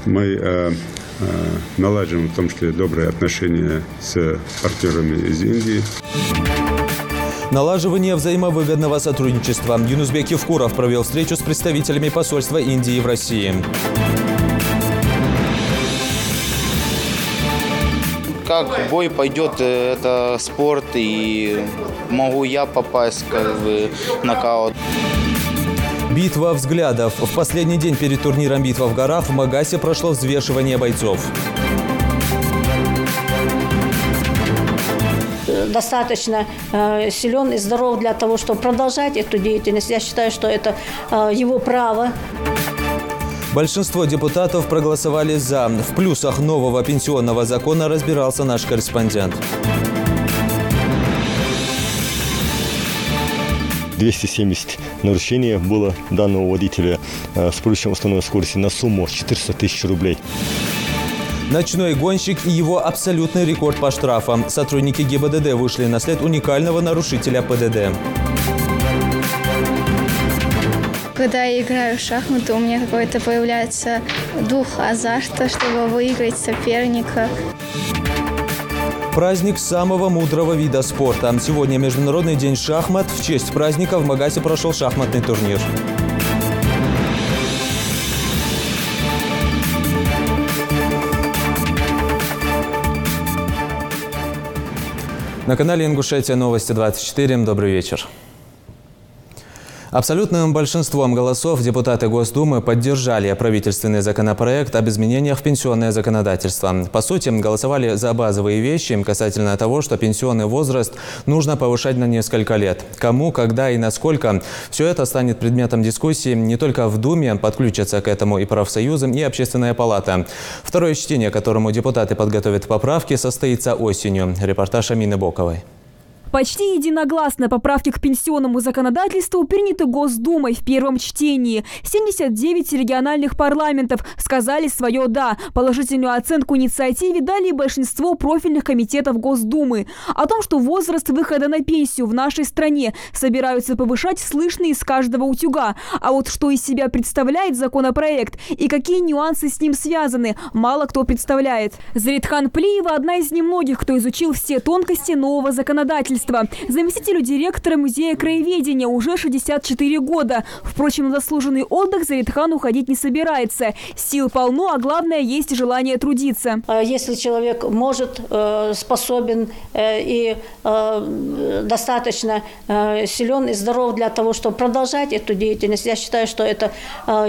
Мы наладим в том числе добрые отношения с партнерами из Индии. Налаживание взаимовыгодного сотрудничества. Юнусбек Евкуров провел встречу с представителями посольства Индии в России. Как бой пойдет, это спорт, и могу я попасть в нокаут. Битва взглядов. В последний день перед турниром «Битва в горах» в Магасе прошло взвешивание бойцов. Достаточно силен и здоров для того, чтобы продолжать эту деятельность. Я считаю, что это его право. Большинство депутатов проголосовали «за». В плюсах нового пенсионного закона разбирался наш корреспондент. 270 нарушений было данного водителя с превышением установленной скорости на сумму 400 тысяч рублей. Ночной гонщик и его абсолютный рекорд по штрафам. Сотрудники ГИБДД вышли на след уникального нарушителя ПДД. Когда я играю в шахматы, у меня какой-то появляется дух азарта, чтобы выиграть соперника. Праздник самого мудрого вида спорта. Сегодня Международный день шахмат. В честь праздника в Магасе прошел шахматный турнир. На канале Ингушетия Новости 24. Добрый вечер. Абсолютным большинством голосов депутаты Госдумы поддержали правительственный законопроект об изменениях в пенсионное законодательство. По сути, голосовали за базовые вещи касательно того, что пенсионный возраст нужно повышать на несколько лет. Кому, когда и насколько – все это станет предметом дискуссии не только в Думе, подключатся к этому и профсоюзы, и Общественная палата. Второе чтение, которому депутаты подготовят поправки, состоится осенью. Репортаж Амины Боковой. Почти единогласно поправки к пенсионному законодательству приняты Госдумой в первом чтении. 79 региональных парламентов сказали свое «да». Положительную оценку инициативе дали большинство профильных комитетов Госдумы. О том, что возраст выхода на пенсию в нашей стране собираются повышать, слышно из каждого утюга. А вот что из себя представляет законопроект и какие нюансы с ним связаны, мало кто представляет. Заритхан Плиева – одна из немногих, кто изучил все тонкости нового законодательства. Заместителю директора Музея краеведения уже 64 года. Впрочем, на заслуженный отдых Заритхан уходить не собирается. Сил полно, а главное, есть желание трудиться. Если человек может, способен и достаточно силен и здоров для того, чтобы продолжать эту деятельность, я считаю, что это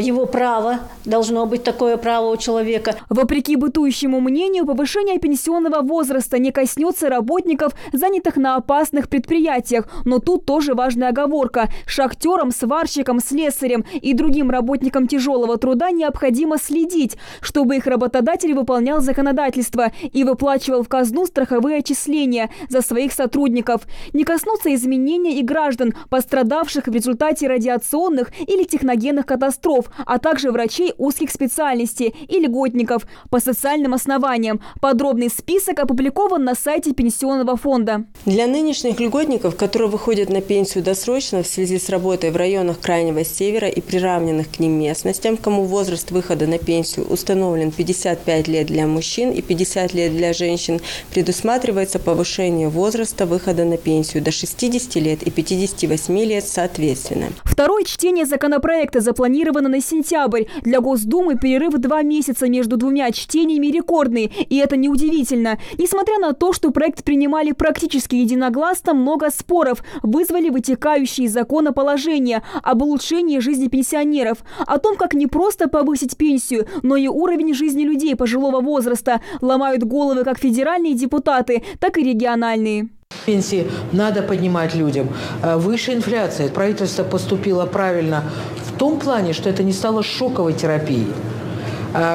его право, должно быть такое право у человека. Вопреки бытующему мнению, повышение пенсионного возраста не коснется работников, занятых на опасных предприятиях. Но тут тоже важная оговорка. Шахтерам, сварщикам, слесарям и другим работникам тяжелого труда необходимо следить, чтобы их работодатель выполнял законодательство и выплачивал в казну страховые отчисления за своих сотрудников. Не коснутся изменения и граждан, пострадавших в результате радиационных или техногенных катастроф, а также врачей узких специальностей и льготников по социальным основаниям. Подробный список опубликован на сайте Пенсионного фонда. Для нынешних льготников, которые выходят на пенсию досрочно в связи с работой в районах Крайнего Севера и приравненных к ним местностям, кому возраст выхода на пенсию установлен 55 лет для мужчин и 50 лет для женщин, предусматривается повышение возраста выхода на пенсию до 60 лет и 58 лет соответственно. Второе чтение законопроекта запланировано на сентябрь. Для Госдумы перерыв 2 месяца между двумя чтениями рекордный, и это неудивительно. Несмотря на то, что проект принимали практически единогласно, много споров вызвали вытекающие из закона положения об улучшении жизни пенсионеров, о том, как не просто повысить пенсию, но и уровень жизни людей пожилого возраста. Ломают головы как федеральные депутаты, так и региональные. Пенсии надо поднимать людям. Выше инфляция. Правительство поступило правильно в том плане, что это не стало шоковой терапией,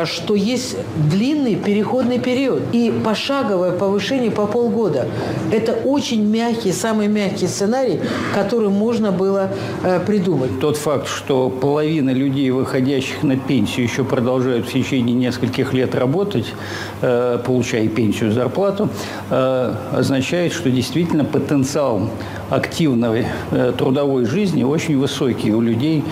что есть длинный переходный период и пошаговое повышение по полгода. Это очень мягкий, самый мягкий сценарий, который можно было придумать. Тот факт, что половина людей, выходящих на пенсию, еще продолжают в течение нескольких лет работать, получая пенсию, зарплату, означает, что действительно потенциал активной трудовой жизни очень высокий у людей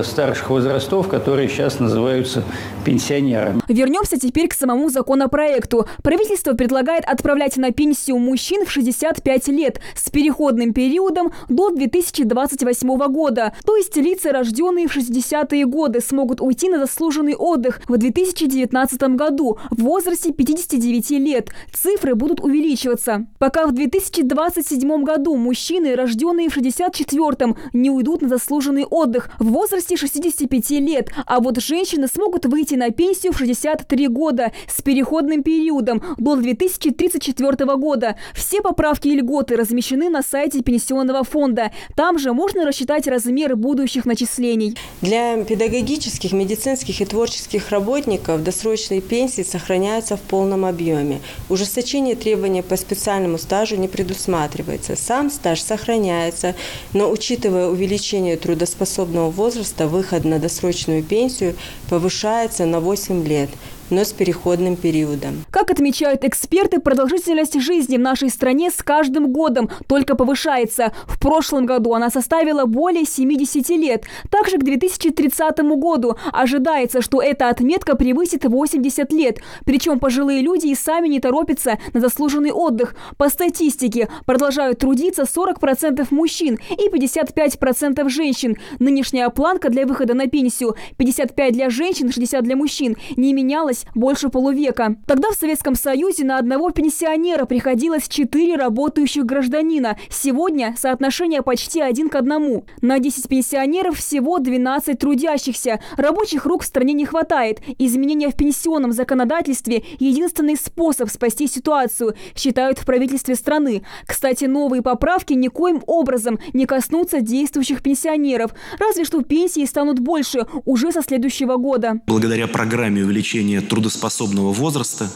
старших возрастов, которые сейчас называются пенсионерами. пенсионерами. Вернемся теперь к самому законопроекту. Правительство предлагает отправлять на пенсию мужчин в 65 лет с переходным периодом до 2028 года. То есть лица, рожденные в 60-е годы, смогут уйти на заслуженный отдых в 2019 году в возрасте 59 лет. Цифры будут увеличиваться. Пока в 2027 году мужчины, рожденные в 64-м, не уйдут на заслуженный отдых в возрасте 65 лет, а вот женщины смогут выйти на пенсию в 63 года с переходным периодом до 2034 года. Все поправки и льготы размещены на сайте Пенсионного фонда. Там же можно рассчитать размеры будущих начислений. Для педагогических, медицинских и творческих работников досрочные пенсии сохраняются в полном объеме. Ужесточение требований по специальному стажу не предусматривается. Сам стаж сохраняется, но учитывая увеличение трудоспособного возраста, выход на досрочную пенсию повышается на 8 лет, но с переходным периодом. Как отмечают эксперты, продолжительность жизни в нашей стране с каждым годом только повышается. В прошлом году она составила более 70 лет. Также к 2030 году ожидается, что эта отметка превысит 80 лет. Причем пожилые люди и сами не торопятся на заслуженный отдых. По статистике, продолжают трудиться 40% мужчин и 55% женщин. Нынешняя планка для выхода на пенсию – 55 для женщин, 60 для мужчин – не менялась больше полувека. Тогда в Советском Союзе на одного пенсионера приходилось 4 работающих гражданина. Сегодня соотношение почти 1 к 1. На 10 пенсионеров всего 12 трудящихся. Рабочих рук в стране не хватает. Изменения в пенсионном законодательстве – единственный способ спасти ситуацию, считают в правительстве страны. Кстати, новые поправки никоим образом не коснутся действующих пенсионеров. Разве что пенсии станут больше уже со следующего года. Благодаря программе увеличения трудоспособного возраста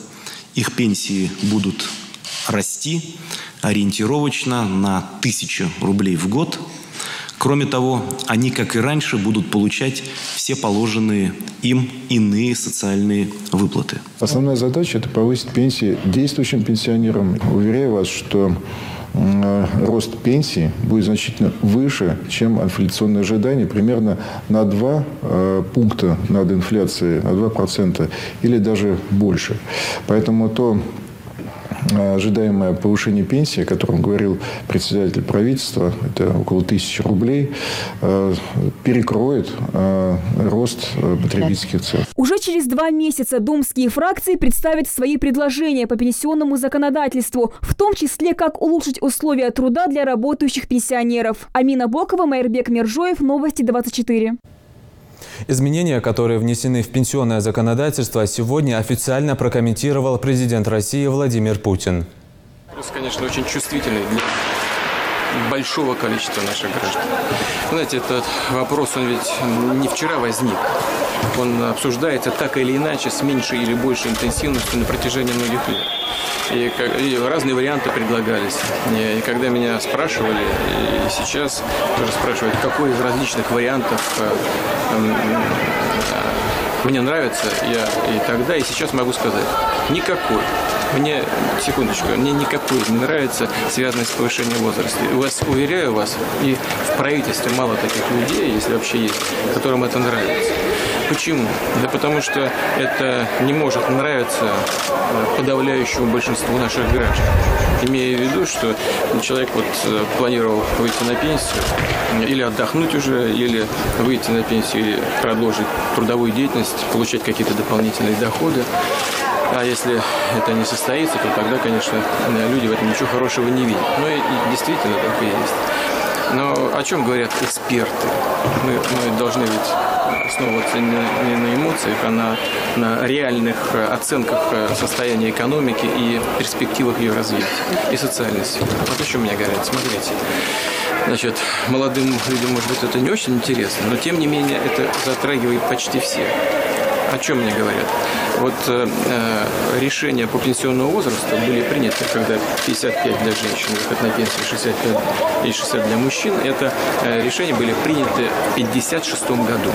их пенсии будут расти ориентировочно на 1000 рублей в год. Кроме того, они, как и раньше, будут получать все положенные им иные социальные выплаты. Основная задача – это повысить пенсии действующим пенсионерам. Уверяю вас, что рост пенсии будет значительно выше, чем инфляционные ожидания, примерно на 2 пункта над инфляцией, на 2% или даже больше. Поэтому то ожидаемое повышение пенсии, о котором говорил председатель правительства, это около 1000 рублей, перекроет рост потребительских цен. Уже через 2 месяца думские фракции представят свои предложения по пенсионному законодательству, в том числе, как улучшить условия труда для работающих пенсионеров. Амина Бокова, Майрбек Миржоев, Новости 24. Изменения, которые внесены в пенсионное законодательство, сегодня официально прокомментировал президент России Владимир Путин. Вопрос, конечно, очень чувствительный для большого количества наших граждан. Знаете, этот вопрос, он ведь не вчера возник. Он обсуждается так или иначе с меньшей или большей интенсивностью на протяжении многих лет. И разные варианты предлагались. И когда меня спрашивали, и сейчас тоже спрашивают, какой из различных вариантов мне нравится, я и тогда, и сейчас могу сказать, никакой. Мне, секундочку, мне никакой не нравится, связанный с повышением возраста. Уверяю вас, и в правительстве мало таких людей, если вообще есть, которым это нравится. Почему? Да потому что это не может нравиться подавляющему большинству наших граждан. Имея в виду, что человек планировал выйти на пенсию, или отдохнуть уже, или выйти на пенсию, или продолжить трудовую деятельность, получать какие-то дополнительные доходы. А если это не состоится, то тогда, конечно, люди в этом ничего хорошего не видят. Но и действительно так и есть. Но о чем говорят эксперты? Мы должны ведь основываться не на эмоциях, а на реальных оценках состояния экономики и перспективах ее развития и социальности. Вот о чем мне говорят. Смотрите. Значит, молодым людям, может быть, это не очень интересно, но тем не менее это затрагивает почти всех. О чем мне говорят? Вот решения по пенсионному возрасту были приняты, когда 55 для женщин, выход на пенсию 65 и 60 для мужчин. Это решения были приняты в 1956 году.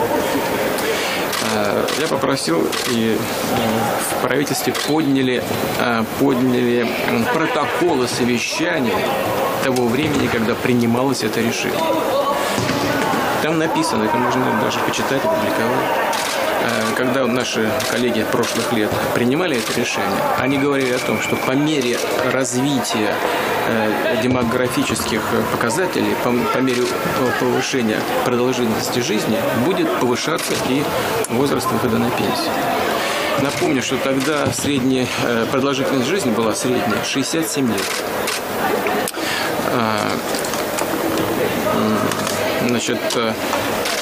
Я попросил, и в правительстве подняли протоколы совещания того времени, когда принималось это решение. Там написано, это можно даже почитать, опубликовать. когда наши коллеги прошлых лет принимали это решение, они говорили о том, что по мере развития демографических показателей, по мере повышения продолжительности жизни будет повышаться и возраст выхода на пенсию. Напомню, что тогда средняя продолжительность жизни была средняя 67 лет. Значит,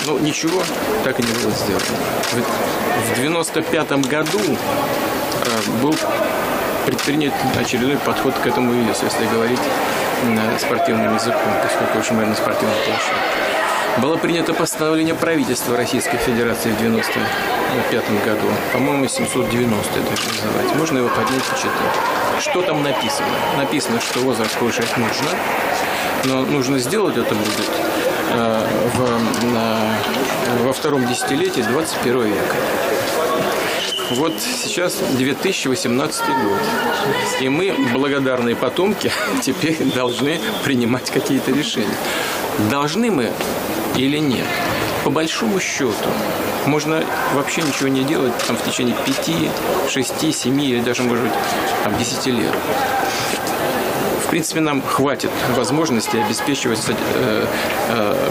ну ничего так и не было сделано. В 1995 году был предпринят очередной подход к этому весу, если говорить спортивным языком, поскольку очень много на спортивной площадке. Было принято постановление правительства Российской Федерации в 1995 году, по-моему, 790 это называется. Можно его поднять и читать. Что там написано? Написано, что возраст повышать нужно, но нужно сделать это будет во втором десятилетии 21 века. Вот сейчас 2018 год, и мы, благодарные потомки, теперь должны принимать какие-то решения. Должны мы или нет? По большому счету, можно вообще ничего не делать там, в течение 5, 6, 7 или даже, может быть, там, 10 лет. В принципе, нам хватит возможности обеспечивать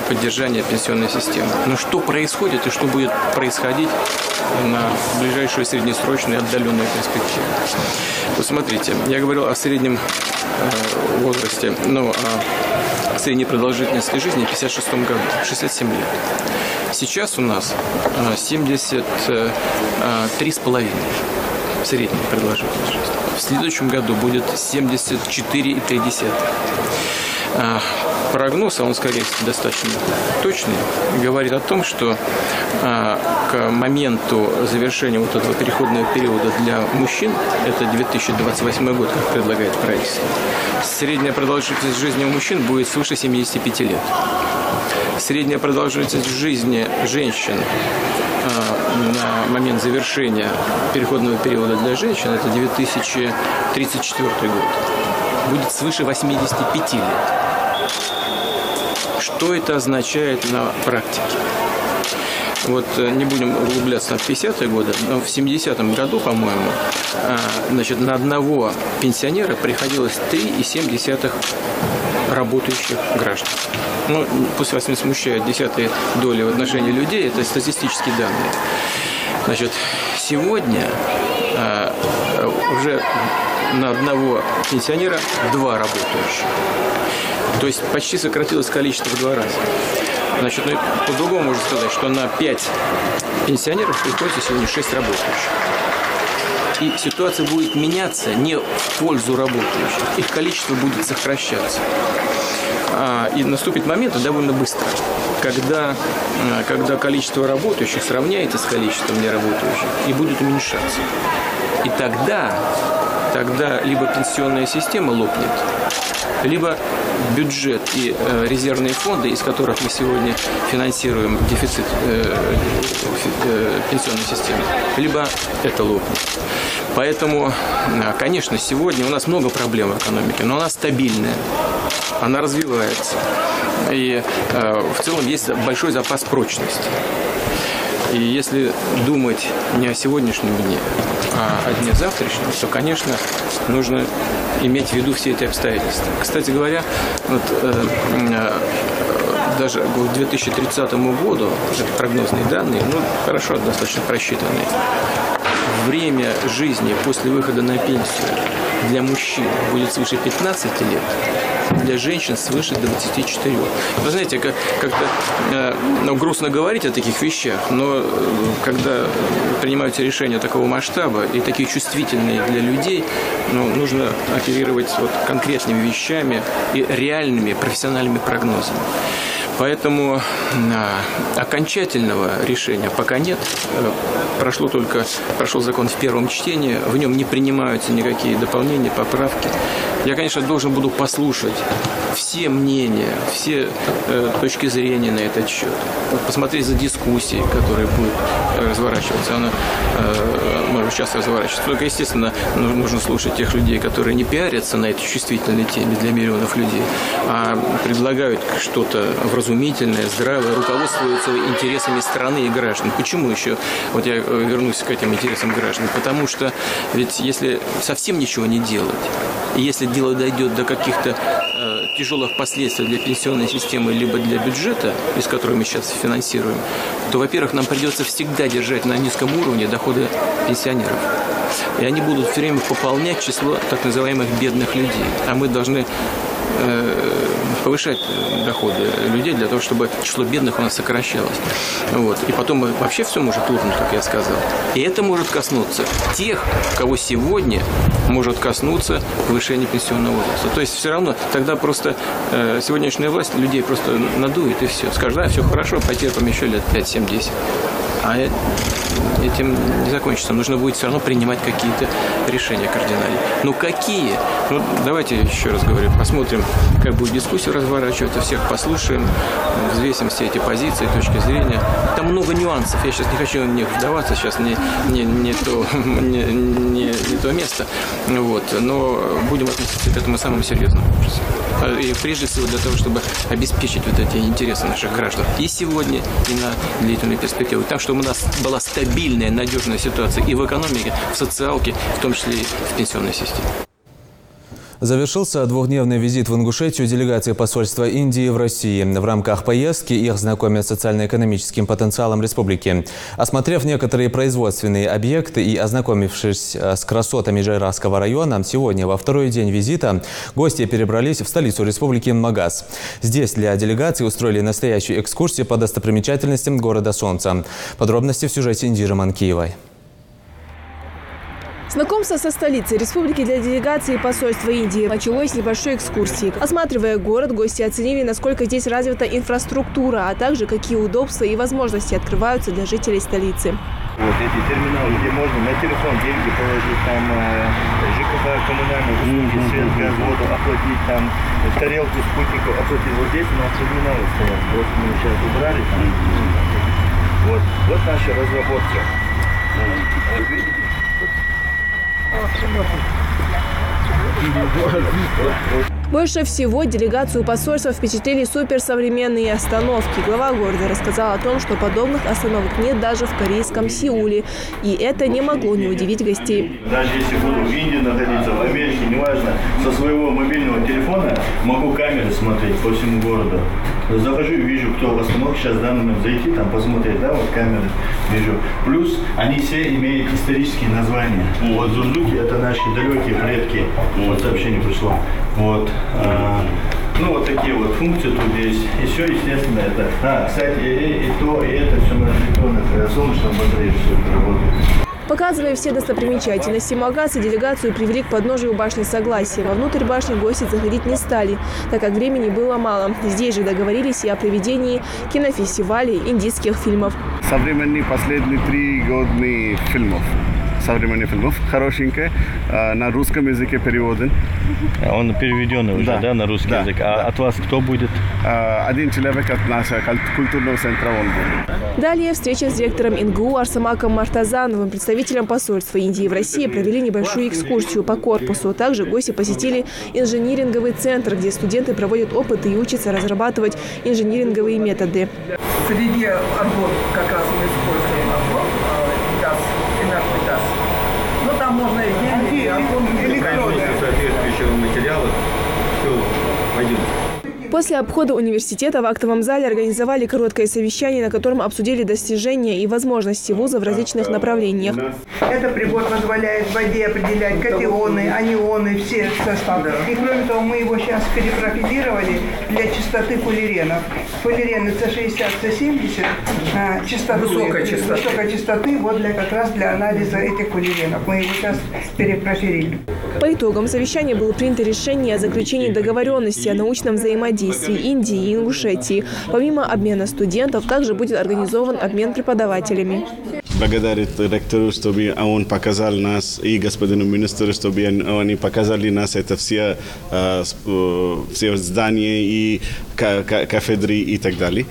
поддержание пенсионной системы. Но что происходит и что будет происходить на ближайшую среднесрочную и отдаленную перспективу? Вот смотрите, я говорил о среднем возрасте, ну, о средней продолжительности жизни в 1956 году, 67 лет. Сейчас у нас 73,5 средняя продолжительность жизни. В следующем году будет 74,3. Прогноз, а он, скорее всего, достаточно точный, говорит о том, что к моменту завершения вот этого переходного периода для мужчин, это 2028 год, как предлагает правительство, средняя продолжительность жизни у мужчин будет свыше 75 лет. Средняя продолжительность жизни женщин на момент завершения переходного периода для женщин, это 2034 год, будет свыше 85 лет. Что это означает на практике? Вот не будем углубляться в 50-е годы, но в 70-м году, по-моему, значит, на одного пенсионера приходилось 3,7 работающих граждан. Ну, пусть вас не смущают десятые доли в отношении людей, это статистические данные. Значит, сегодня уже на одного пенсионера 2 работающих. То есть почти сократилось количество в 2 раза. Значит, ну, по-другому можно сказать, что на 5 пенсионеров приходится сегодня 6 работающих. И ситуация будет меняться не в пользу работающих, их количество будет сокращаться. И наступит момент довольно быстро, когда количество работающих сравняется с количеством неработающих и будет уменьшаться. И тогда либо пенсионная система лопнет, либо бюджет и резервные фонды, из которых мы сегодня финансируем дефицит пенсионной системы, либо это лопнет. Поэтому, конечно, сегодня у нас много проблем в экономике, но она стабильная, она развивается. И в целом есть большой запас прочности. И если думать не о сегодняшнем дне, а о дне завтрашнем, то, конечно, нужно иметь в виду все эти обстоятельства. Кстати говоря, вот, даже к 2030 году, это прогнозные данные, ну, хорошо, достаточно просчитанные, время жизни после выхода на пенсию для мужчин будет свыше 15 лет, для женщин свыше 24. Вы знаете, как-то грустно говорить о таких вещах, но когда принимаются решения такого масштаба и такие чувствительные для людей, нужно оперировать вот конкретными вещами и реальными профессиональными прогнозами. Поэтому окончательного решения пока нет. Прошел закон в первом чтении, в нем не принимаются никакие дополнения, поправки. Я, конечно, должен буду послушать все мнения, все точки зрения на этот счет. Посмотреть за дискуссией, которая будет разворачиваться. Она может сейчас разворачиваться. Только, естественно, нужно слушать тех людей, которые не пиарятся на этой чувствительной теме для миллионов людей, а предлагают что-то вразумительное, здравое, руководствуются интересами страны и граждан. Почему еще? Вот я вернусь к этим интересам граждан. Потому что ведь если совсем ничего не делать, и если дело дойдет до каких-то тяжелых последствий для пенсионной системы либо для бюджета, из которого мы сейчас финансируем, то, во-первых, нам придется всегда держать на низком уровне доходы пенсионеров. И они будут все время пополнять число так называемых бедных людей. А мы должны повышать доходы людей для того, чтобы число бедных у нас сокращалось. Вот. И потом вообще все может лопнуть, как я сказал. И это может коснуться тех, кого сегодня может коснуться повышение пенсионного возраста. То есть все равно тогда просто сегодняшняя власть людей просто надует и все. Скажет, да, все хорошо, потерпим еще лет 5, 7, 10. А этим не закончится. Нужно будет все равно принимать какие-то решения кардинальные. Ну, какие? Ну, давайте еще раз говорю, посмотрим, как будет дискуссия разворачиваться, всех послушаем, взвесим все эти позиции, точки зрения. Там много нюансов. Я сейчас не хочу в них вдаваться, сейчас не то место. Вот. Но будем относиться к этому самым серьезным образом. И прежде всего для того, чтобы обеспечить вот эти интересы наших граждан и сегодня, и на длительную перспективу. Так, чтобы у нас была стабильная, надежная ситуация и в экономике, в социалке, в том числе и в пенсионной системе. Завершился двухдневный визит в Ингушетию делегации посольства Индии в России. В рамках поездки их знакомят с социально-экономическим потенциалом республики. Осмотрев некоторые производственные объекты и ознакомившись с красотами Джайрасского района, сегодня, во второй день визита, гости перебрались в столицу республики Магаз. Здесь для делегации устроили настоящую экскурсию по достопримечательностям города Солнца. Подробности в сюжете Индиры Манкиевой. Знакомство со столицей республики для делегации посольства Индии началось с небольшой экскурсии. Осматривая город, гости оценили, насколько здесь развита инфраструктура, а также какие удобства и возможности открываются для жителей столицы. Вот эти терминалы, где можно на телефон деньги положить, там ЖКХ, коммунальные услуги, свет, газ, воду оплатить, там тарелку спутников оплатить. Вот здесь у нас терминалы стоят. Вот мы сейчас убрали. Там. Вот наша разработка. Вот видите? Больше всего делегацию посольства впечатлили суперсовременные остановки. Глава города рассказал о том, что подобных остановок нет даже в корейском Сеуле. И это не могло не удивить гостей. Даже если буду в Индии находиться, в Америке, неважно, со своего мобильного телефона могу камеры смотреть по всему городу. Захожу и вижу, кто в остановке сейчас в данный момент зайти, там посмотреть, да, вот камеры вижу. Плюс они все имеют исторические названия. Вот Зузуки – это наши далекие предки. Вот сообщение пришло. Вот. Ну, вот такие вот функции тут есть. И все, естественно, это... кстати, и то, и это все на электронных солнечных батареях все это работает. Показывая все достопримечательности Магаза, делегацию привели к подножию башни Согласия. Вовнутрь башни гости заходить не стали, так как времени было мало. Здесь же договорились и о проведении кинофестивалей индийских фильмов. Современные последние 3 года фильмов. Современных фильмов, хорошенькая, на русском языке переводен. Он переведенный уже, да, на русский язык. А от вас кто будет? Один человек от нашего культурного центра он будет. Далее встреча с директором ИНГУ Арсамаком Мартазановым, представителем посольства Индии в России, провели небольшую экскурсию по корпусу. Также гости посетили инжиниринговый центр, где студенты проводят опыты и учатся разрабатывать инжиниринговые методы. Среди аргон как раз мы используем аргон, газ, инертный газ. Ну там можно и гелий, и аргон, электроды. Соответствующего материала все пойдет. После обхода университета в актовом зале организовали короткое совещание, на котором обсудили достижения и возможности вуза в различных направлениях. Этот прибор позволяет воде определять катионы, анионы, все составы. И кроме того, мы его сейчас перепрофилировали для частоты фуллеренов. Фуллерены C60, C70, частоты, высокой частоты, вот как раз для анализа этих фуллеренов. Мы его сейчас перепрофилировали. По итогам совещания было принято решение о заключении договоренности о научном взаимодействии Индии и Ингушетии. Помимо обмена студентов, также будет организован обмен преподавателями. благодарить ректору, чтобы он показал нас, и господину министру, чтобы они показали нас это все здания и кафедры и так далее.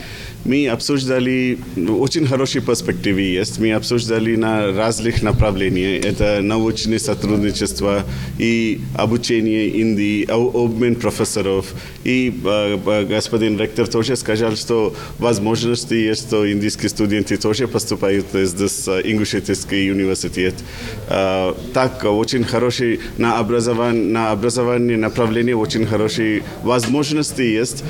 Мы обсуждали, очень хорошие перспективы есть, мы обсуждали на разных направлениях. Это научное сотрудничество и обучение Индии, обмен профессоров. И господин ректор тоже сказал, что возможности есть, что индийские студенты тоже поступают здесь в Ингушетийский университет. Так, очень хорошие на образование направления, очень хорошие возможности есть.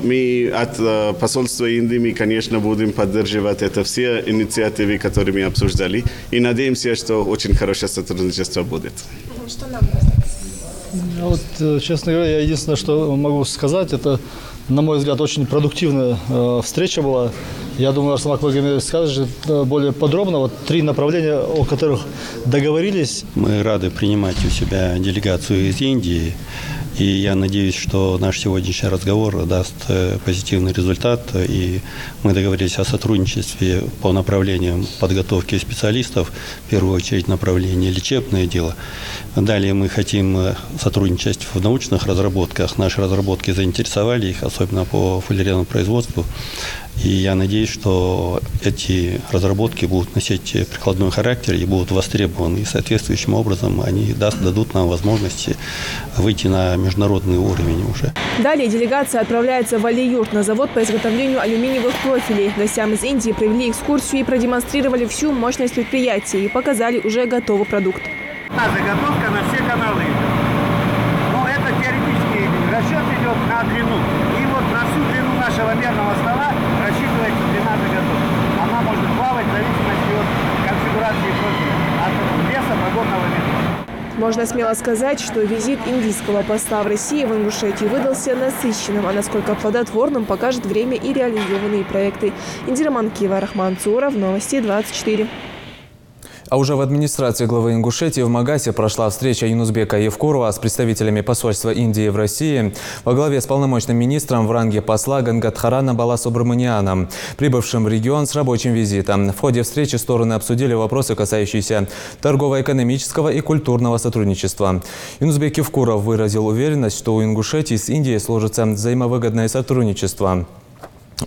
Мы от посольства Индии, мы, конечно, будем поддерживать это все инициативы, которые мы обсуждали. И надеемся, что очень хорошее сотрудничество будет. Что нам вот, честно говоря, я единственное, что могу сказать, это, на мой взгляд, очень продуктивная встреча была. Я думаю, Арсамак Магомедович скажет более подробно. Вот 3 направления, о которых договорились. Мы рады принимать у себя делегацию из Индии. И я надеюсь, что наш сегодняшний разговор даст позитивный результат. И мы договорились о сотрудничестве по направлениям подготовки специалистов. В первую очередь направление лечебное дело. Далее мы хотим сотрудничать в научных разработках. Наши разработки заинтересовали их, особенно по фуллеренному производству. И я надеюсь, что эти разработки будут носить прикладной характер и будут востребованы. И соответствующим образом они дадут нам возможности выйти на международный уровень уже. Далее делегация отправляется в Али-Юрт на завод по изготовлению алюминиевых профилей. Гостям из Индии провели экскурсию и продемонстрировали всю мощность предприятия и показали уже готовый продукт. Заготовка на все каналы. Но это теоретический расчет идет на длину. И вот на всю длину нашего мерного стола рассчитывается длина заготовки. Она может плавать в зависимости от конфигурации профиля, от веса погодного метра. Можно смело сказать, что визит индийского посла в России в Ингушетии выдался насыщенным, а насколько плодотворным покажет время и реализованные проекты. Индира Манкиева, Рахман Цуров, Новости 24. А уже в администрации главы Ингушетии в Магасе прошла встреча Юнузбека Евкурова с представителями посольства Индии в России во главе с полномочным министром в ранге посла Гангадхарана Баласубраманианом, прибывшим в регион с рабочим визитом. В ходе встречи стороны обсудили вопросы, касающиеся торгово-экономического и культурного сотрудничества. Юнузбек Евкуров выразил уверенность, что у Ингушетии с Индией сложится взаимовыгодное сотрудничество,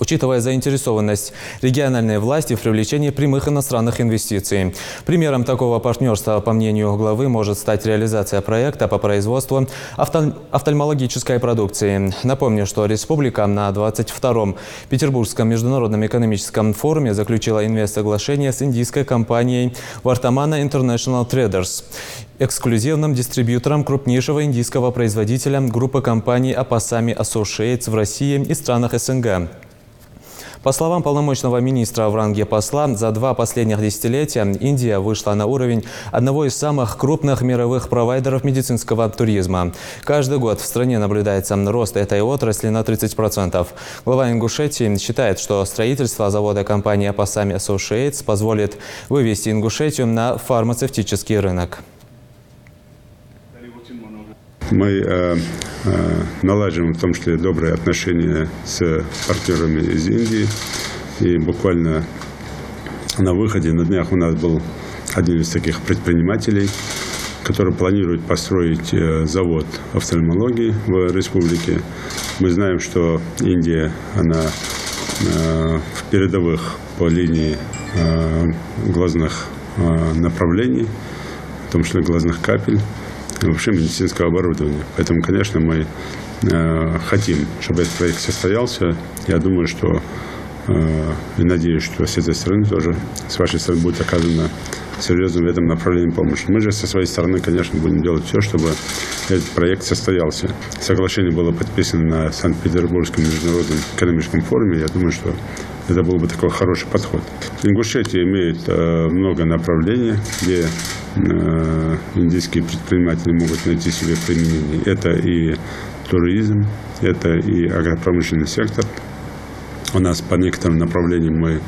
учитывая заинтересованность региональной власти в привлечении прямых иностранных инвестиций. Примером такого партнерства, по мнению главы, может стать реализация проекта по производству офтальмологической продукции. Напомню, что республика на 22-м Петербургском международном экономическом форуме заключила инвест-соглашение с индийской компанией Vardhamana International Traders, эксклюзивным дистрибьютором крупнейшего индийского производителя группы компаний Apasami Associates в России и странах СНГ. По словам полномочного министра в ранге посла, за 2 последних десятилетия Индия вышла на уровень одного из самых крупных мировых провайдеров медицинского туризма. Каждый год в стране наблюдается рост этой отрасли на 30%. Глава Ингушетии считает, что строительство завода компании Apasami Associates позволит вывести Ингушетию на фармацевтический рынок. Мы наладим в том числе добрые отношения с партнерами из Индии. И буквально на выходе, на днях у нас был один из таких предпринимателей, который планирует построить завод офтальмологии в республике. Мы знаем, что Индия, она в передовых по линии глазных направлений, в том числе глазных капель, вообще медицинского оборудования. Поэтому, конечно, мы хотим, чтобы этот проект состоялся. Я думаю, что и надеюсь, что с этой стороны тоже, с вашей стороны, будет оказана серьезная в этом направлении помощь. Мы же со своей стороны, конечно, будем делать все, чтобы этот проект состоялся. Соглашение было подписано на Санкт-Петербургском международном экономическом форуме. Я думаю, что это был бы такой хороший подход. Ингушетия имеет много направлений, где индийские предприниматели могут найти себе применение. Это и туризм, это и агропромышленный сектор. У нас по некоторым направлениям мы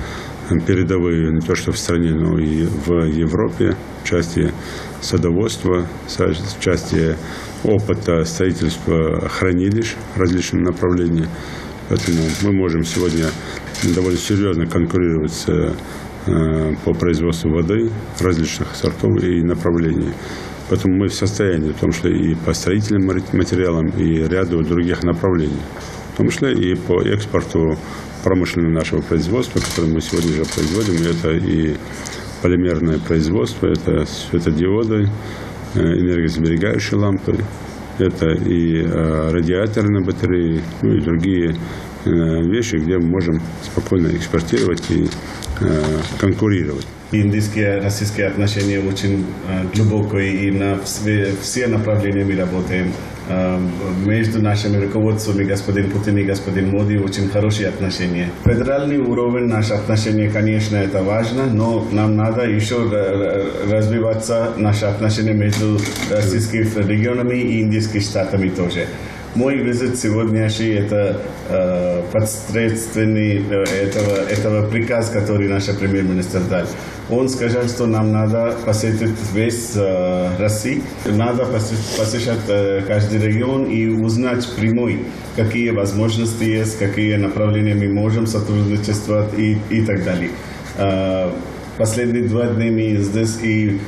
передовые не то что в стране, но и в Европе, в части садоводства, в части опыта строительства хранилищ в различных направлениях. Поэтому мы можем сегодня довольно серьезно конкурировать с по производству воды различных сортов и направлений. Поэтому мы в состоянии, в том числе и по строительным материалам, и ряду других направлений, в том числе и по экспорту промышленного нашего производства, которое мы сегодня же производим. Это и полимерное производство, это светодиоды, энергосберегающие лампы, это и радиаторные батареи, ну и другие вещи, где мы можем спокойно экспортировать и конкурировать. Индийские, российские отношения очень глубокие, и на все направления мы работаем. Между нашими руководствами, господин Путин и господин Моди, очень хорошие отношения. Федеральный уровень наших отношений, конечно, это важно, но нам надо еще развиваться наши отношения между российскими регионами и индийскими штатами тоже. Мой визит сегодняшний – это подследственный этого приказ, который наш премьер-министр дал. Он сказал, что нам надо посетить весь Россию, надо посещать каждый регион и узнать прямой, какие возможности есть, какие направления мы можем сотрудничествовать и так далее. Последние 2 дня мы здесь, и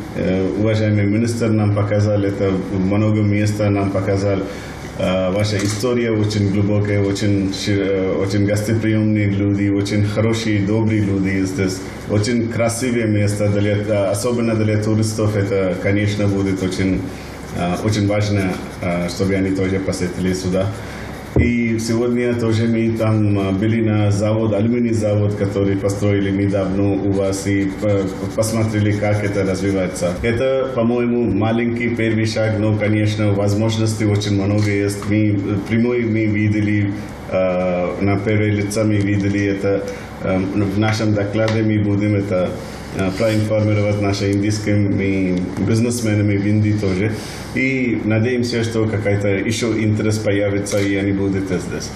уважаемый министр нам показал это, много места нам показал. Ваша история очень глубокая, очень гостеприимные люди, очень хорошие, добрые люди здесь. Очень красивое место, особенно для туристов. Это, конечно, будет очень важно, чтобы они тоже посетили сюда. И сегодня тоже мы там были на завод, алюминий завод, который построили недавно у вас, и посмотрели, как это развивается. Это, по-моему, маленький первый шаг, но, конечно, возможностей очень много есть. Мы видели, на первые лица мы видели это, в нашем докладе мы будем это проинформировать нашими индийскими бизнесменами в Индии тоже. И надеемся, что какая-то еще интерес появится, и они будут здесь.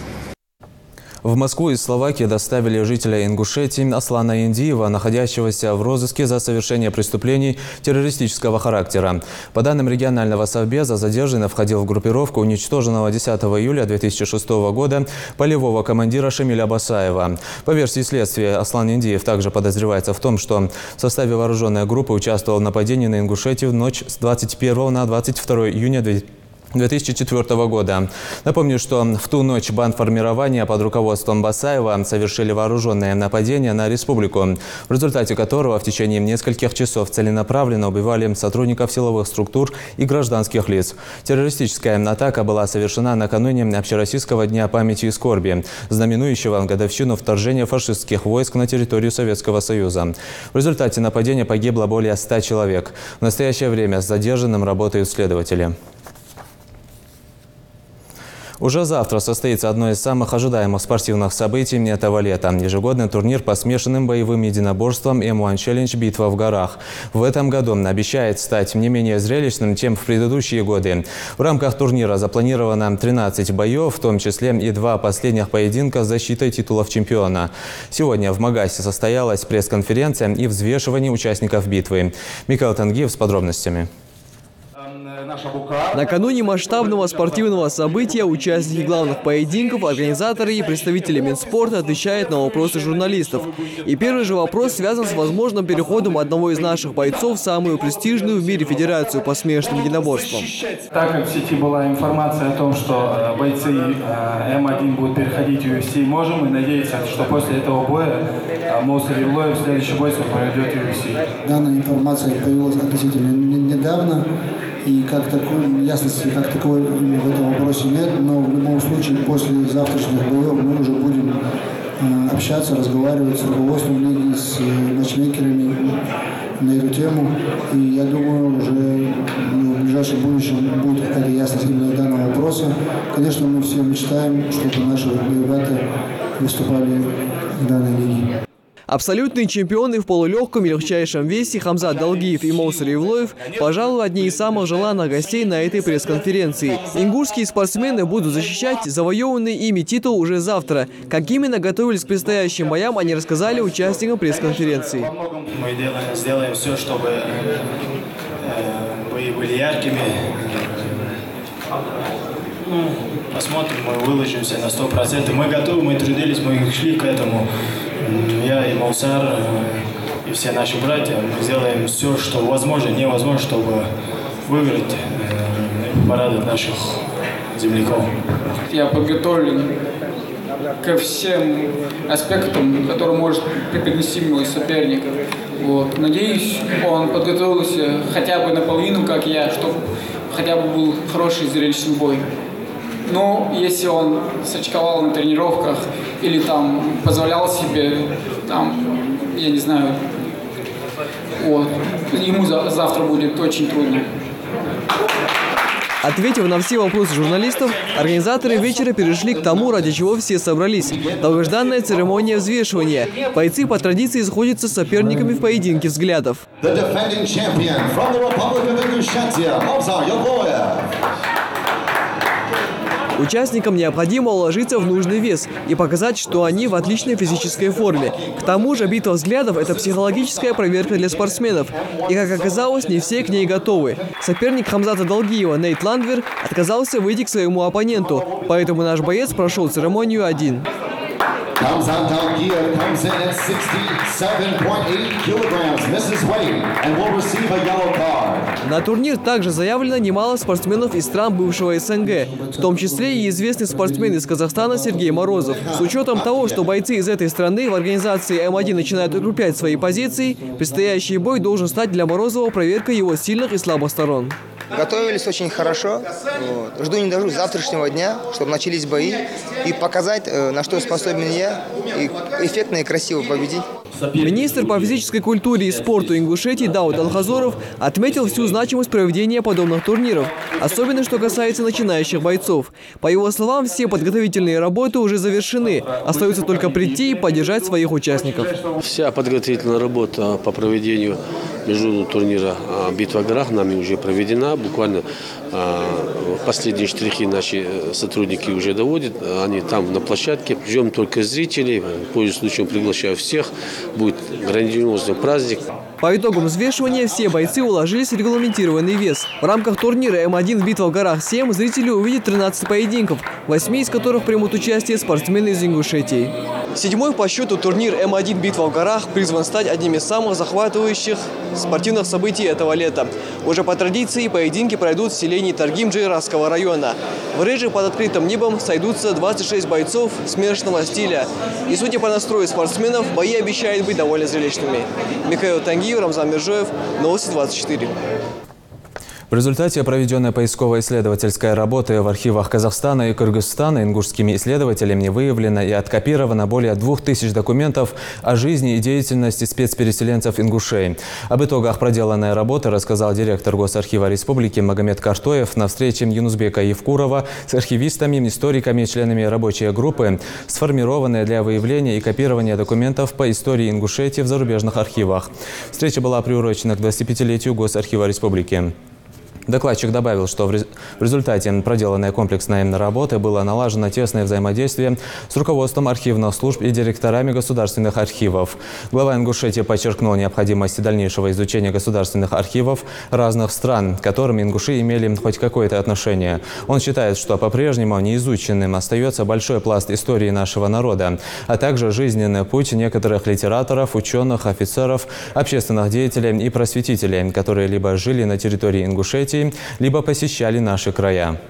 В Москву из Словакии доставили жителя Ингушетии Аслана Индиева, находящегося в розыске за совершение преступлений террористического характера. По данным регионального совбеза, задержанный входил в группировку уничтоженного 10 июля 2006 года полевого командира Шамиля Басаева. По версии следствия, Аслан Индиев также подозревается в том, что в составе вооруженной группы участвовал в нападении на Ингушетию в ночь с 21 на 22 июня 2004 года. Напомню, что в ту ночь бандформирования под руководством Басаева совершили вооруженное нападение на республику, в результате которого в течение нескольких часов целенаправленно убивали сотрудников силовых структур и гражданских лиц. Террористическая атака была совершена накануне Общероссийского дня памяти и скорби, знаменующего годовщину вторжения фашистских войск на территорию Советского Союза. В результате нападения погибло более 100 человек. В настоящее время с задержанным работают следователи. Уже завтра состоится одно из самых ожидаемых спортивных событий этого лета – ежегодный турнир по смешанным боевым единоборствам M1 Challenge «Битва в горах». В этом году он обещает стать не менее зрелищным, чем в предыдущие годы. В рамках турнира запланировано 13 боев, в том числе и 2 последних поединка с защитой титулов чемпиона. Сегодня в Магасе состоялась пресс-конференция и взвешивание участников битвы. Михаил Тангиев с подробностями. Накануне масштабного спортивного события участники главных поединков, организаторы и представители Минспорта отвечают на вопросы журналистов. И первый же вопрос связан с возможным переходом одного из наших бойцов в самую престижную в мире федерацию по смешанным единоборствам. Так как в сети была информация о том, что бойцы М1 будут переходить в UFC, можем мы надеяться, что после этого боя Моусар Евлоев в следующий бой пройдет в UFC. Данная информация появилась относительно недавно. И как такой, ясности как таковой в этом вопросе нет, но в любом случае после завтрашних боев мы уже будем общаться, разговаривать с руководством лиги, с матчмейкерами на эту тему. И я думаю, уже в ближайшем будущем будет какая-то ясность именно данного вопроса. Конечно, мы все мечтаем, чтобы наши ребята выступали в данной лиге. Абсолютные чемпионы в полулегком и легчайшем весе Хамзат Далгиев и Моусар Евлоев, пожалуй, одни из самых желанных гостей на этой пресс-конференции. Ингушские спортсмены будут защищать завоеванный ими титул уже завтра. Как именно готовились к предстоящим боям, они рассказали участникам пресс-конференции. Мы сделаем все, чтобы бои были яркими. Посмотрим, мы выложимся на 100%. Мы готовы, мы трудились, мы шли к этому. Я и Моусар, и и все наши братья, мы сделаем все, что возможно, невозможно, чтобы выиграть и порадовать наших земляков. Я подготовлен ко всем аспектам, которые может преподнести мой соперник. Вот. Надеюсь, он подготовился хотя бы наполовину, как я, чтобы хотя бы был хороший зрелищный бой. Но если он сочковал на тренировках или там позволял себе, там, я не знаю, вот, ему завтра будет очень трудно. Ответив на все вопросы журналистов, организаторы вечера перешли к тому, ради чего все собрались. Долгожданная церемония взвешивания. Бойцы по традиции сходятся с соперниками в поединке взглядов. Участникам необходимо уложиться в нужный вес и показать, что они в отличной физической форме. К тому же битва взглядов – это психологическая проверка для спортсменов. И, как оказалось, не все к ней готовы. Соперник Хамзата Далгиева Нейт Ландвер отказался выйти к своему оппоненту, поэтому наш боец прошел церемонию один. Hamzat Dalgiev comes in at 67.8 kilograms, misses weight, and will receive a yellow card. На турнир также заявлено немало спортсменов из стран бывшего СНГ, в том числе и известный спортсмен из Казахстана Сергей Морозов. С учетом того, что бойцы из этой страны в организации М1 начинают укреплять свои позиции, предстоящий бой должен стать для Морозова проверкой его сильных и слабых сторон. Готовились очень хорошо. Вот. Жду не дождусь завтрашнего дня, чтобы начались бои и показать, на что способен я, и эффектно и красиво победить. Министр по физической культуре и спорту Ингушетии Дауд Алхазоров отметил всю значимость проведения подобных турниров, особенно что касается начинающих бойцов. По его словам, все подготовительные работы уже завершены, остается только прийти и поддержать своих участников. Вся подготовительная работа по проведению турнира «Битва в горах» нами уже проведена. Буквально последние штрихи наши сотрудники уже доводят. Они там на площадке. Ждем только зрителей. Пользуясь случаем, приглашаю всех. Будет грандиозный праздник. По итогам взвешивания все бойцы уложились в регламентированный вес. В рамках турнира М1 «Битва в горах-7» зрители увидят 13 поединков, 8 из которых примут участие спортсмены из Ингушетии. Седьмой по счету турнир М1 «Битва в горах» призван стать одним из самых захватывающих спортивных событий этого лета. Уже по традиции поединки пройдут в селении Таргим Джейрасского района. В Реже под открытым небом сойдутся 26 бойцов смешанного стиля. И судя по настрою спортсменов, бои обещают быть довольно зрелищными. Михаил Тангиев, Рамзан Миржоев, Новости 24. В результате проведенной поисково-исследовательской работы в архивах Казахстана и Кыргызстана ингушскими исследователями выявлено и откопировано более 2000 документов о жизни и деятельности спецпереселенцев ингушей. Об итогах проделанной работы рассказал директор Госархива Республики Магомед Картоев на встрече Юнусбека Евкурова с архивистами, историками и членами рабочей группы, сформированной для выявления и копирования документов по истории Ингушетии в зарубежных архивах. Встреча была приурочена к 25-летию Госархива Республики. Докладчик добавил, что в результате проделанной комплексной работы было налажено тесное взаимодействие с руководством архивных служб и директорами государственных архивов. Глава Ингушетии подчеркнул необходимость дальнейшего изучения государственных архивов разных стран, к которым ингуши имели хоть какое-то отношение. Он считает, что по-прежнему неизученным остается большой пласт истории нашего народа, а также жизненный путь некоторых литераторов, ученых, офицеров, общественных деятелей и просветителей, которые либо жили на территории Ингушетии, либо посещали наши края.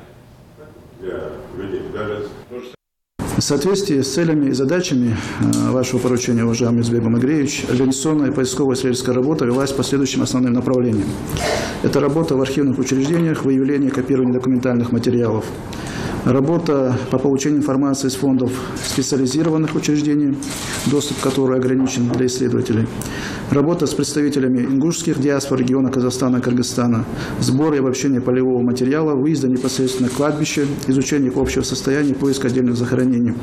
В соответствии с целями и задачами вашего поручения, уважаемый Избек Магреевич, организационная и поисково-исследовательская работа велась по следующим основным направлениям. Это работа в архивных учреждениях, выявление и копирование документальных материалов. Работа по получению информации из фондов специализированных учреждений, доступ к которой ограничен для исследователей. Работа с представителями ингушских диаспор региона Казахстана и Кыргызстана, сбор и обобщение полевого материала, выезда непосредственно к кладбищу, изучение их общего состояния, поиск отдельных захоронений,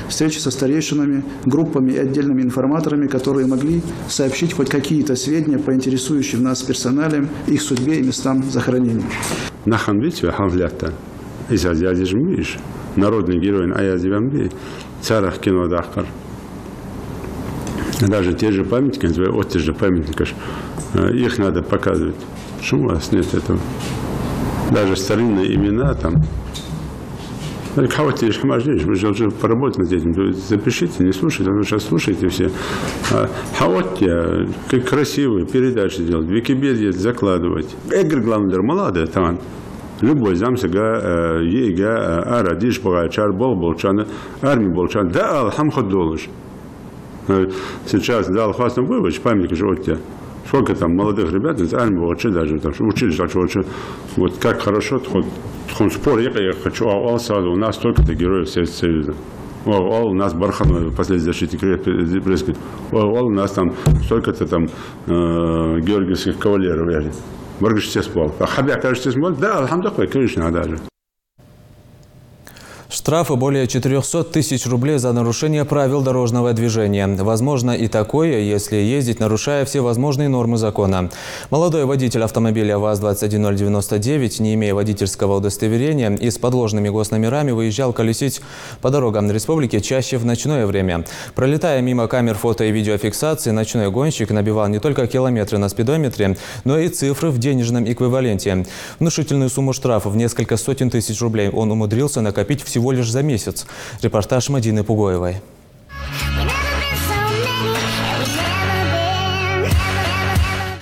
встречи со старейшинами, группами и отдельными информаторами, которые могли сообщить хоть какие-то сведения по интересующим нас персоналиям, их судьбе и местам захоронений. Народный герой Аязивамби, царах кино Дахар. Даже те же памятники, вот те же памятники, их надо показывать. Почему у вас нет этого? Даже старинные имена там Кого-то вы же уже поработать над этим. Запишите, не слушайте, а вы сейчас слушайте все. Как красивые передачи делать, Википедию закладывать. Эгр главный молодой там. Любой замсага, ейга, арадиш, багачар, болчана, армия болчана. Да, алхамхадолыш. Сейчас дал хвастом вывоч, памятник животе. Сколько там молодых ребят из армии вообще даже учились, так что вот как хорошо, хоть спор, я хочу, у нас столько-то героев Союза. У нас Барханов, последний защитник Брестских. У нас там столько-то там георгиевских кавалеров. Баргаш все спал. А хабя, кажется, спал? Да, алхамдулилlah, конечно, даже. Штрафы более 400 тысяч рублей за нарушение правил дорожного движения. Возможно и такое, если ездить, нарушая все возможные нормы закона. Молодой водитель автомобиля ВАЗ-21099, не имея водительского удостоверения и с подложными госномерами, выезжал колесить по дорогам республики чаще в ночное время. Пролетая мимо камер фото- и видеофиксации, ночной гонщик набивал не только километры на спидометре, но и цифры в денежном эквиваленте. Внушительную сумму штрафа в несколько сотен тысяч рублей он умудрился накопить всего лишь за месяц. Репортаж Мадины Пугоевой.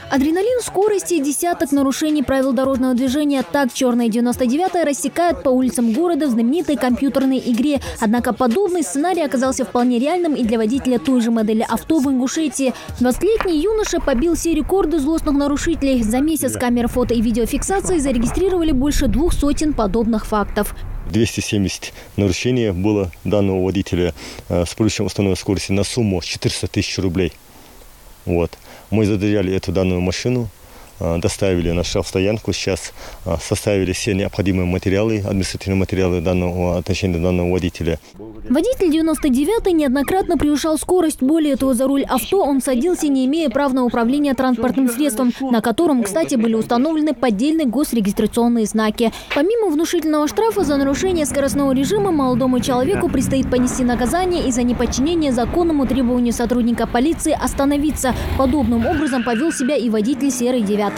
Адреналин, скорости и десяток нарушений правил дорожного движения. Так черная 99-я рассекает по улицам города в знаменитой компьютерной игре. Однако подобный сценарий оказался вполне реальным и для водителя той же модели авто в Ингушетии. 20-летний юноша побил все рекорды злостных нарушителей. За месяц камеры фото- и видеофиксации зарегистрировали больше 200 подобных фактов. 270 нарушений было данного водителя с превышением установленной скорости на сумму 400 тысяч рублей. Вот. Мы задержали эту данную машину, доставили на штрафстоянку. Сейчас составили все необходимые материалы, административные материалы отношения данного водителя. Водитель 99-й неоднократно превышал скорость. Более того, за руль авто он садился, не имея прав на управление транспортным средством, на котором, кстати, были установлены поддельные госрегистрационные знаки. Помимо внушительного штрафа за нарушение скоростного режима, молодому человеку предстоит понести наказание из-за неподчинения законному требованию сотрудника полиции остановиться. Подобным образом повел себя и водитель серой девятки.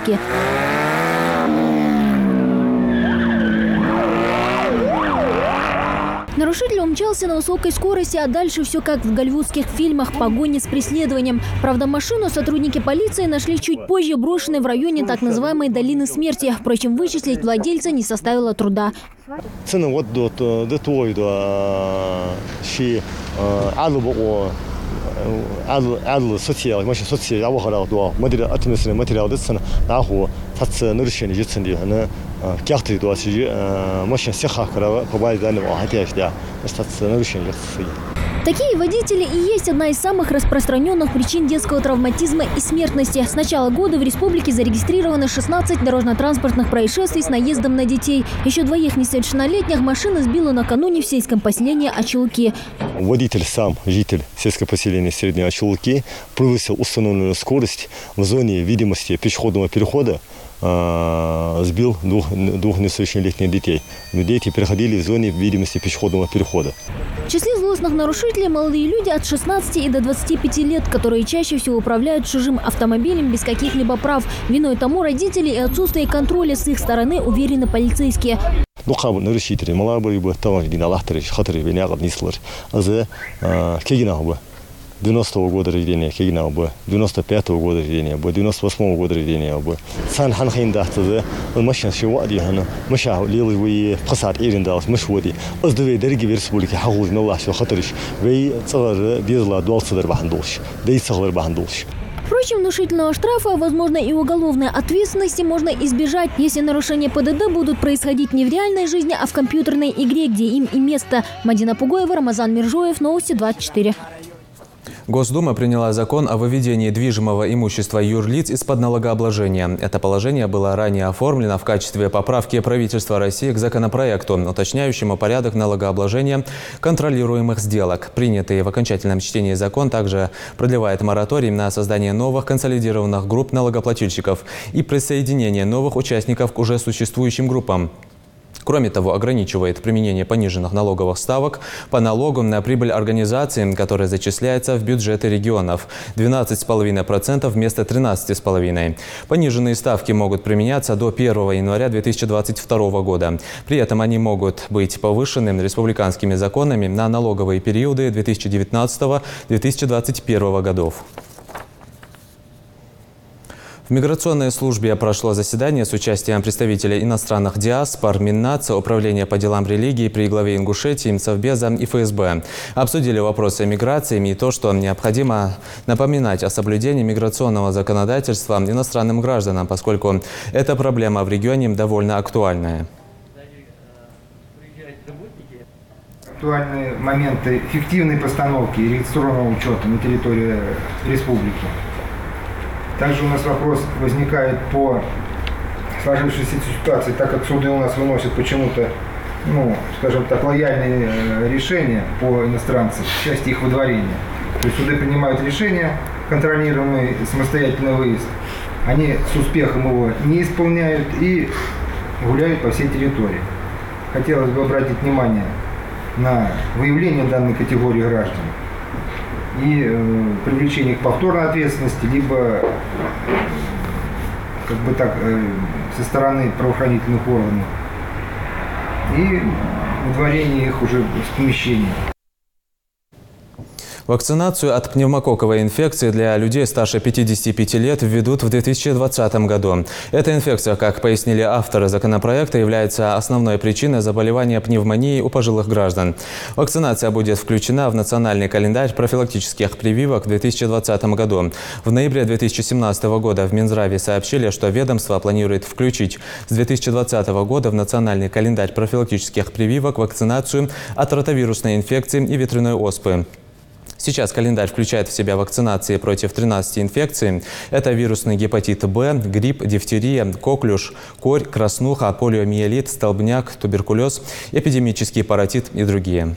Нарушитель умчался на высокой скорости, а дальше все как в голливудских фильмах – погоня с преследованием. Правда, машину сотрудники полиции нашли чуть позже, брошенной в районе так называемой долины смерти. Впрочем, вычислить владельца не составило труда. عدل سوسيال ماشي سوسيال أبو خلاص دوا مدير أتمنى ماتيريال دتسنا ناهو تحت نرشين جتسن دي أنا كيختي دوا شيء ماشي سخا كلا فباي ذا نبغى هتيش ده بس تحت نرشين جتسن. Такие водители и есть одна из самых распространенных причин детского травматизма и смертности. С начала года в республике зарегистрировано 16 дорожно-транспортных происшествий с наездом на детей. Еще двоих несовершеннолетних машина сбила накануне в сельском поселении Ачулки. Водитель сам, житель сельского поселения Средней Ачулки, превысил установленную скорость в зоне видимости пешеходного перехода, сбил двух несовершеннолетних детей. Дети переходили в зоне видимости пешеходного перехода. В числе злостных нарушителей молодые люди от 16 и до 25 лет, которые чаще всего управляют чужим автомобилем без каких-либо прав. Виной тому родители и отсутствие контроля с их стороны, уверены полицейские. нарушители молодые бы там где на лахтере хатре венягов нислар, а за кегинау бы 90-го года рождения кегинау бы 95-го года рождения бы 98-го года рождения бы сан ханхин дахтазе машин шивади хана маша лилы вы фасад ирендалс мшводи оздове дерги республики хагуз наллах шо хатриш вы цагар дизла долцадер бахандулш дейцагар бахандулш. Впрочем, внушительного штрафа, а возможно и уголовной ответственности можно избежать, если нарушения ПДД будут происходить не в реальной жизни, а в компьютерной игре, где им и место. Мадина Пугоева, Рамазан Миржоев, Новости 24. Госдума приняла закон о выведении движимого имущества юрлиц из-под налогообложения. Это положение было ранее оформлено в качестве поправки правительства России к законопроекту, уточняющему порядок налогообложения контролируемых сделок. Принятый в окончательном чтении закон также продлевает мораторий на создание новых консолидированных групп налогоплательщиков и присоединение новых участников к уже существующим группам. Кроме того, ограничивает применение пониженных налоговых ставок по налогу на прибыль организации, которая зачисляется в бюджеты регионов – 12,5% вместо 13,5%. Пониженные ставки могут применяться до 1 января 2022 года. При этом они могут быть повышены республиканскими законами на налоговые периоды 2019-2021 годов. В миграционной службе прошло заседание с участием представителей иностранных диаспор, Миннаца, Управления по делам религии при главе Ингушетии, Совбеза и ФСБ. Обсудили вопросы миграции и то, что необходимо напоминать о соблюдении миграционного законодательства иностранным гражданам, поскольку эта проблема в регионе довольно актуальная. Актуальные моменты фиктивной постановки и регистрационного учета на территории республики. Также у нас вопрос возникает по сложившейся ситуации, так как суды у нас выносят почему-то, скажем так, лояльные решения по иностранцам в части их выдворения. То есть суды принимают решения, контролируемый самостоятельный выезд. Они с успехом его не исполняют и гуляют по всей территории. Хотелось бы обратить внимание на выявление данной категории граждан и привлечение к повторной ответственности, либо со стороны правоохранительных органов и выдворение их уже с помещения. Вакцинацию от пневмококковой инфекции для людей старше 55 лет введут в 2020 году. Эта инфекция, как пояснили авторы законопроекта, является основной причиной заболевания пневмонией у пожилых граждан. Вакцинация будет включена в национальный календарь профилактических прививок в 2020 году. В ноябре 2017 года в Минздраве сообщили, что ведомство планирует включить с 2020 года в национальный календарь профилактических прививок вакцинацию от ротовирусной инфекции и ветряной оспы. Сейчас календарь включает в себя вакцинации против 13 инфекций. Это вирусный гепатит Б, грипп, дифтерия, коклюш, корь, краснуха, полиомиелит, столбняк, туберкулез, эпидемический паротит и другие.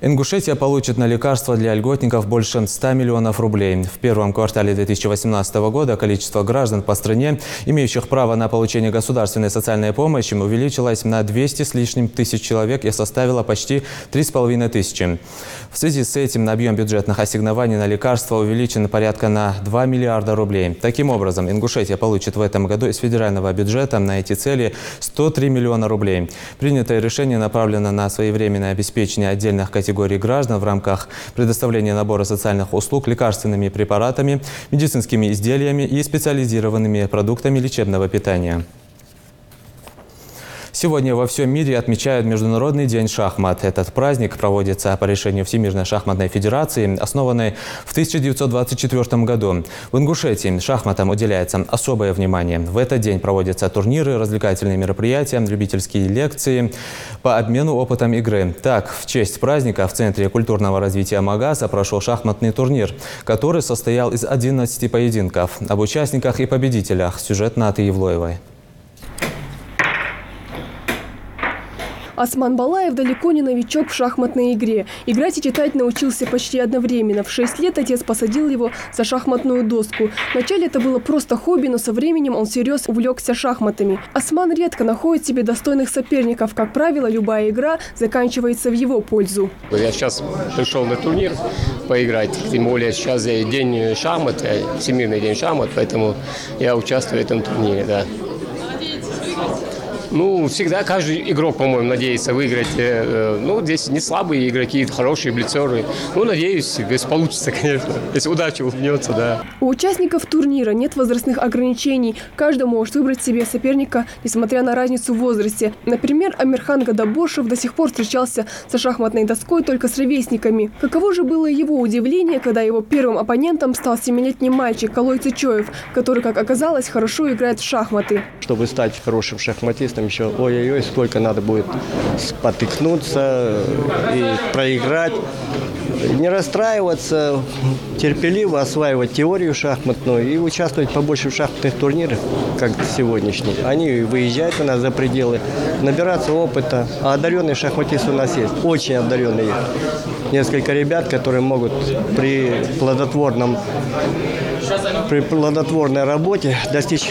Ингушетия получит на лекарства для льготников больше 100 миллионов рублей. В первом квартале 2018 года количество граждан по стране, имеющих право на получение государственной социальной помощи, увеличилось на 200 с лишним тысяч человек и составило почти 3,5 тысячи. В связи с этим объем бюджетных ассигнований на лекарства увеличен порядка на 2 миллиарда рублей. Таким образом, Ингушетия получит в этом году из федерального бюджета на эти цели 103 миллиона рублей. Принятое решение направлено на своевременное обеспечение отдельных категорий граждан в рамках предоставления набора социальных услуг лекарственными препаратами, медицинскими изделиями и специализированными продуктами лечебного питания. Сегодня во всем мире отмечают Международный день шахмат. Этот праздник проводится по решению Всемирной шахматной федерации, основанной в 1924 году. В Ингушетии шахматам уделяется особое внимание. В этот день проводятся турниры, развлекательные мероприятия, любительские лекции по обмену опытом игры. Так, в честь праздника в Центре культурного развития Магаса прошел шахматный турнир, который состоял из 11 поединков. Об участниках и победителях сюжет Наты Евлоевой. Осман Балаев далеко не новичок в шахматной игре. Играть и читать научился почти одновременно. В 6 лет отец посадил его за шахматную доску. Вначале это было просто хобби, но со временем он всерьез увлекся шахматами. Осман редко находит себе достойных соперников. Как правило, любая игра заканчивается в его пользу. Я сейчас пришел на турнир поиграть. Тем более сейчас день шахмат, Всемирный день шахмат, поэтому я участвую в этом турнире. Да. Всегда каждый игрок, по-моему, надеется выиграть. Здесь не слабые игроки, хорошие блицеры. Надеюсь, если получится, конечно. Если удача улыбнется, да. У участников турнира нет возрастных ограничений. Каждый может выбрать себе соперника, несмотря на разницу в возрасте. Например, Амирхан Гадабошев до сих пор встречался со шахматной доской только с ровесниками. Каково же было его удивление, когда его первым оппонентом стал 7-летний мальчик Калой Цычоев, который, как оказалось, хорошо играет в шахматы. Чтобы стать хорошим шахматистом, еще ой-ой-ой, сколько надо будет спотыкнуться и проиграть. Не расстраиваться, терпеливо осваивать теорию шахматную и участвовать побольше в шахматных турнирах, как сегодняшний. Они выезжают у нас за пределы, набираться опыта. А одаренные шахматисты у нас есть, очень одаренные. Несколько ребят, которые могут при плодотворной работе достичь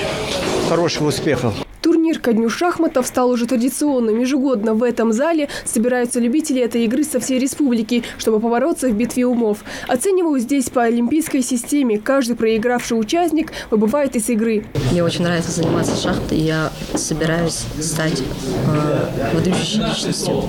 хороших успехов. Турнир ко Дню шахматов стал уже традиционным. Ежегодно в этом зале собираются любители этой игры со всей республики, чтобы побороться в битве умов. Оценивают здесь по олимпийской системе. Каждый проигравший участник выбывает из игры. Мне очень нравится заниматься шахматой, и я собираюсь стать выдающейся личностью.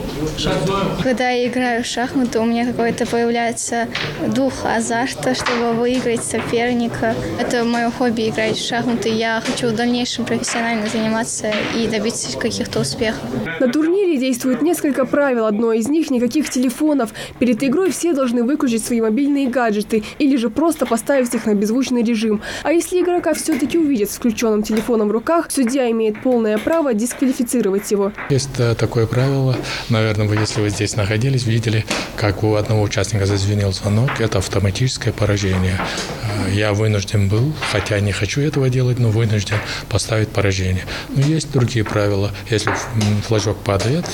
Когда я играю в шахматы, у меня какой-то появляется дух азарта, чтобы выиграть соперника. Это мое хобби — играть в шахматы. Я хочу в дальнейшем профессионально заниматься и добиться каких-то успехов. На турнире действует несколько правил. Одно из них — никаких телефонов. Перед игрой все должны выключить свои мобильные гаджеты или же просто поставить их на беззвучный режим. А если игрока все-таки увидят с включенным телефоном в руках, судья имеет полное право дисквалифицировать его. Есть такое правило. Наверное, если вы здесь находились, видели, как у одного участника зазвенел звонок. Это автоматическое поражение. Я вынужден был, хотя не хочу этого делать, но вынужден поставить поражение. Но есть другие правила. Если флажок падает,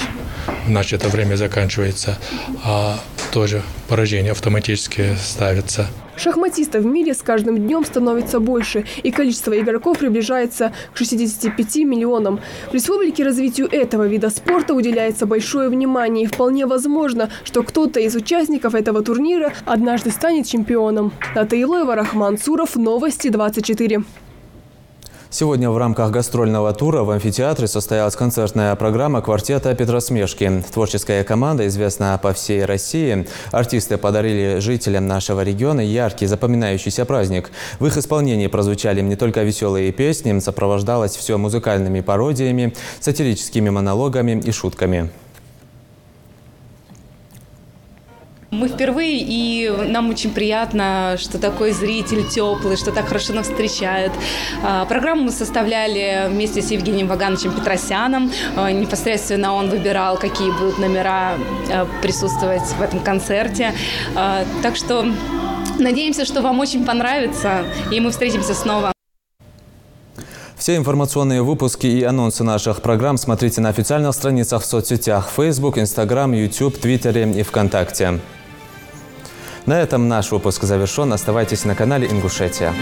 значит, это время заканчивается, а тоже поражение автоматически ставится. Шахматистов в мире с каждым днем становится больше, и количество игроков приближается к 65 миллионам. В республике развитию этого вида спорта уделяется большое внимание, и вполне возможно, что кто-то из участников этого турнира однажды станет чемпионом. Ната Илоева, Рахман Суров, Новости 24. Сегодня в рамках гастрольного тура в амфитеатре состоялась концертная программа квартета «Петросмешки». Творческая команда известна по всей России. Артисты подарили жителям нашего региона яркий, запоминающийся праздник. В их исполнении прозвучали не только веселые песни, сопровождалось все музыкальными пародиями, сатирическими монологами и шутками. Мы впервые, и нам очень приятно, что такой зритель теплый, что так хорошо нас встречают. Программу мы составляли вместе с Евгением Вагановичем Петросяном. Непосредственно он выбирал, какие будут номера присутствовать в этом концерте. Так что надеемся, что вам очень понравится, и мы встретимся снова. Все информационные выпуски и анонсы наших программ смотрите на официальных страницах в соцсетях Facebook, Instagram, YouTube, Твиттере и ВКонтакте. На этом наш выпуск завершен. Оставайтесь на канале Ингушетия.